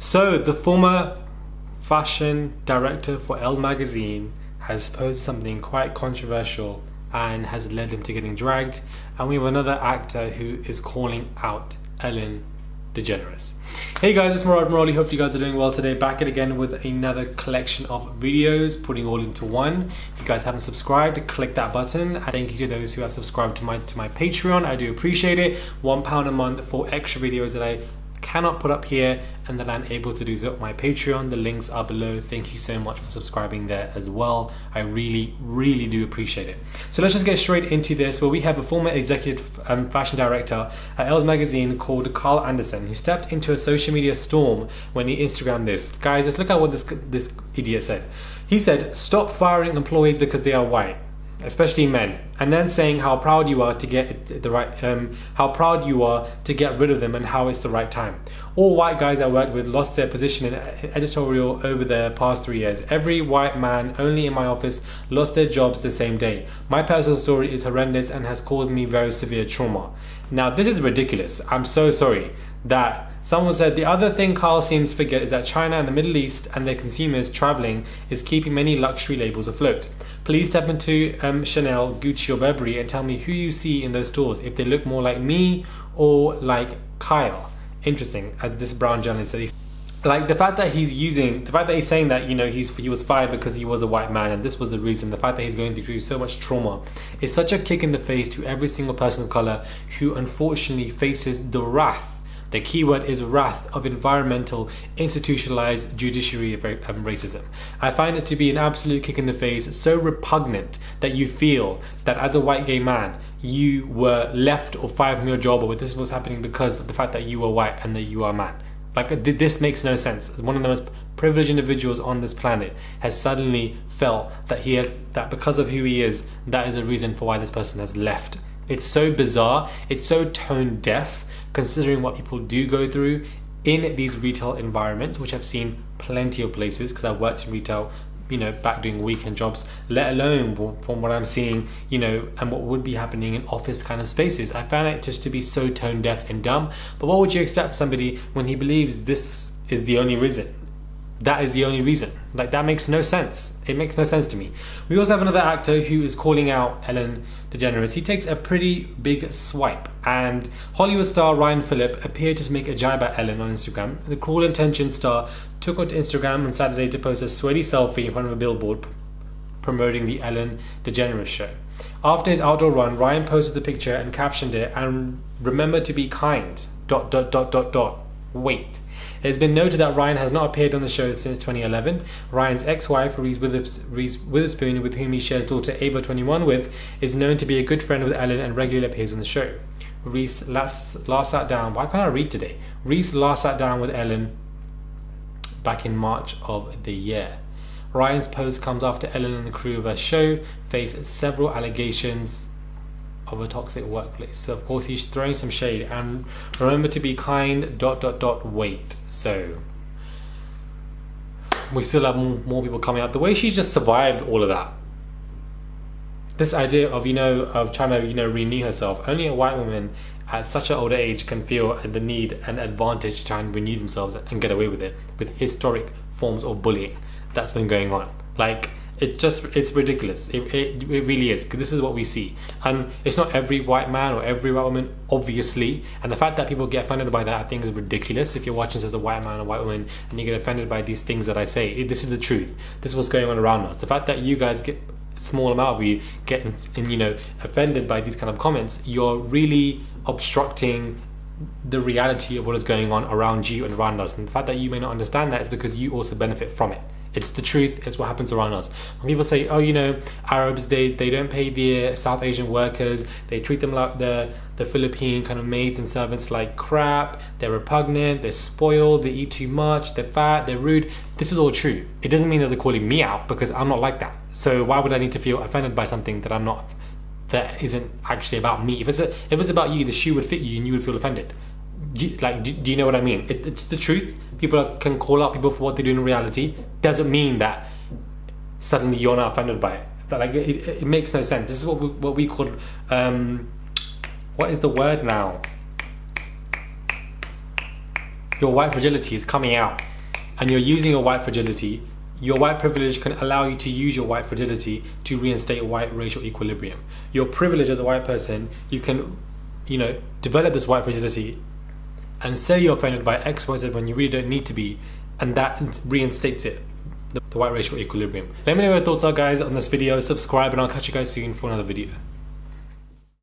So the former fashion director for Elle magazine has posted something quite controversial and has led him to getting dragged. And we have another actor who is calling out Ellen Degeneres. Hey guys, it's Murad Morali. Hope you guys are doing well today. Back at again with another collection of videos, putting all into one. If you guys haven't subscribed, click that button. And thank you to those who have subscribed to my Patreon. I do appreciate it. £1 a month for extra videos that I cannot put up here and that I'm able to do so on my Patreon. The links are below. Thank you so much for subscribing there as well. I really do appreciate it. So let's just get straight into this, where we have a former executive fashion director at Elle's magazine called Carl Anderson, who stepped into a social media storm when he Instagrammed this. Guys, just look at what this idiot said. He said, "Stop firing employees because they are white, especially men, and then saying how proud you are to get rid of them and how it's the right time. All white guys I worked with lost their position in editorial over the past 3 years. Every white man only in my office lost their jobs the same day. My personal story is horrendous and has caused me very severe trauma." Now this is ridiculous. I'm so sorry that someone said. The other thing Carl seems to forget is that China and the Middle East and their consumers traveling is keeping many luxury labels afloat. Please step into Chanel, Gucci or Burberry and tell me who you see in those stores, if they look more like me or like Kyle. Interesting, as this brown journalist said. Like the fact that he's saying that, you know, he was fired because he was a white man and this was the reason. The fact that he's going through so much trauma is such a kick in the face to every single person of color who unfortunately faces the wrath. The keyword is wrath of environmental, institutionalized judiciary racism. I find it to be an absolute kick in the face, so repugnant that you feel that as a white gay man, you were left or fired from your job, or this was happening because of the fact that you were white and that you are a man. Like, this makes no sense. As one of the most privileged individuals on this planet has suddenly felt that because of who he is, that is a reason for why this person has left. It's so bizarre. It's so tone deaf, considering what people do go through in these retail environments, which I've seen plenty of places because I've worked in retail, you know, back doing weekend jobs, let alone from what I'm seeing, you know, and what would be happening in office kind of spaces. I found it just to be so tone deaf and dumb. But what would you expect from somebody when he believes this is the only reason? That is the only reason. Like, that makes no sense. It makes no sense to me. We also have another actor who is calling out Ellen Degeneres. He takes a pretty big swipe, and Hollywood star Ryan Phillip appeared to make a jibe at Ellen on Instagram. The Cruel Intentions star took onto Instagram on Saturday to post a sweaty selfie in front of a billboard promoting the Ellen Degeneres show. After his outdoor run, Ryan posted the picture and captioned it, "And remember to be kind. ... Wait." It has been noted that Ryan has not appeared on the show since 2011. Ryan's ex-wife, Reese Witherspoon, with whom he shares daughter Ava, 21, with, is known to be a good friend with Ellen and regularly appears on the show. Reese last sat down... Why can't I read today? Reese last sat down with Ellen back in March of the year. Ryan's post comes after Ellen and the crew of her show faced several allegations of a toxic workplace. So of course he's throwing some shade. And remember to be kind... Wait. So we still have more people coming out. The way she just survived all of that, this idea of, you know, of trying to, you know, renew herself. Only a white woman at such an older age can feel the need and advantage to try and renew themselves and get away with it, with historic forms of bullying that's been going on. Like, it's ridiculous. It really is, because this is what we see, and it's not every white man or every white woman, obviously, and the fact that people get offended by that, I think, is ridiculous. If you're watching this as a white man or white woman and you get offended by these things that I say, this is the truth. This is what's going on around us. The fact that you guys get, small amount of you get you know, offended by these kind of comments, you're really obstructing the reality of what is going on around you and around us. And the fact that you may not understand that is because you also benefit from it. It's the truth. It's what happens around us. When people say, oh, you know, Arabs, they don't pay the South Asian workers, they treat them like the Philippine kind of maids and servants like crap, they're repugnant, they're spoiled, they eat too much, they're fat, they're rude. This is all true. It doesn't mean that they're calling me out, because I'm not like that. So why would I need to feel offended by something that I'm not, that isn't actually about me? If it's about you, the shoe would fit you and you would feel offended. Do you know what I mean? It's the truth. People can call out people for what they do in reality. Doesn't mean that suddenly you're not offended by it. But like, it makes no sense. This is what we call what is the word now? Your white fragility is coming out. and you're using your white fragility, your white privilege can allow you to use your white fragility to reinstate white racial equilibrium. Your privilege as a white person, you can, develop this white fragility and say you're offended by X, Y, Z when you really don't need to be, and that reinstates it, the white racial equilibrium. Let me know what your thoughts are, guys, on this video. Subscribe, and I'll catch you guys soon for another video.